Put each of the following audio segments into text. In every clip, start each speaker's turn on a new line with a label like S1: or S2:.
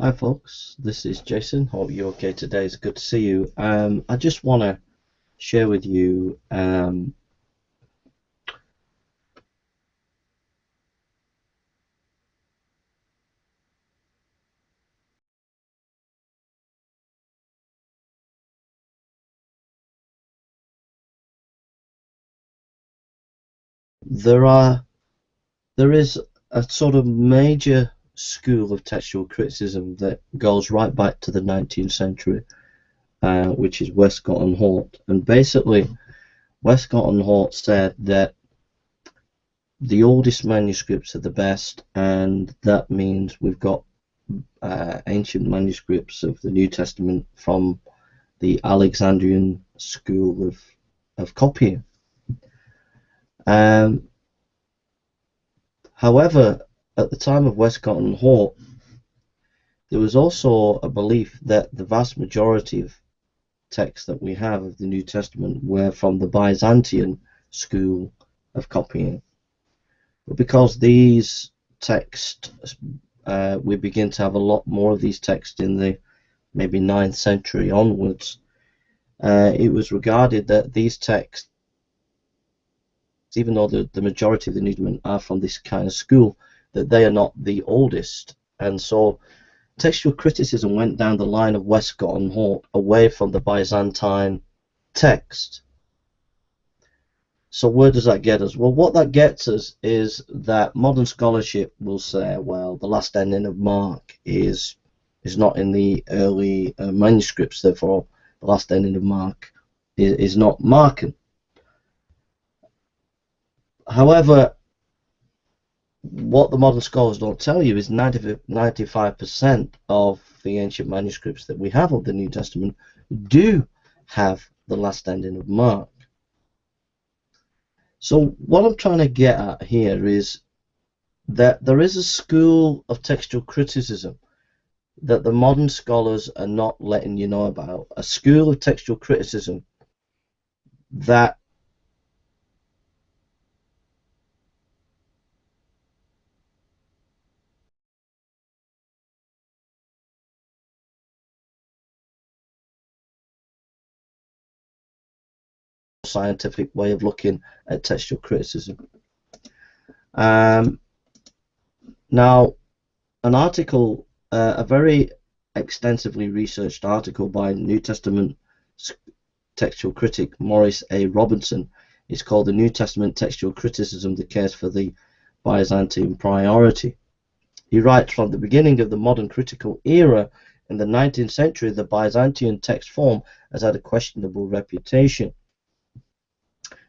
S1: Hi folks, this is Jason. Hope you're okay today. It's good to see you. I just want to share with you there are there is a sort of major school of textual criticism that goes right back to the 19th century, which is Westcott and Hort. And basically, Westcott and Hort said that the oldest manuscripts are the best, and that means we've got ancient manuscripts of the New Testament from the Alexandrian school of copying. Um, However, at the time of Westcott and Hort, there was also a belief that the vast majority of texts that we have of the New Testament were from the Byzantine school of copying. But because these texts, we begin to have a lot more of these texts in the maybe 9th century onwards, it was regarded that these texts, even though the majority of the New Testament are from this kind of school, that they are not the oldest. And so textual criticism went down the line of Westcott and Hort away from the Byzantine text. So where does that get us? Well, what that gets us is that modern scholarship will say, well, the last ending of Mark is not in the early manuscripts, therefore the last ending of Mark is not Markan. However, what the modern scholars don't tell you is 95% of the ancient manuscripts that we have of the New Testament do have the last ending of Mark. So what I'm trying to get at here is that there is a school of textual criticism that the modern scholars are not letting you know about, a school of textual criticism that scientific way of looking at textual criticism. Now, an article, a very extensively researched article by New Testament textual critic Maurice A. Robinson, is called The New Testament Textual Criticism, the Case for the Byzantine Priority. He writes, from the beginning of the modern critical era in the 19th century, the Byzantine text form has had a questionable reputation.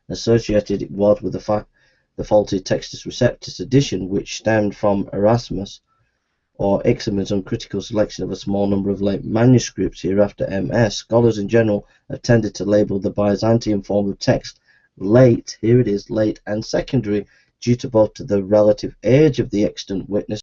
S1: Associated it was with the faulty Textus Receptus edition, which stemmed from Erasmus or Ixham's uncritical selection of a small number of late manuscripts, hereafter MS. Scholars in general have tended to label the Byzantine form of text late, here it is, late and secondary, due to both to the relative age of the extant witness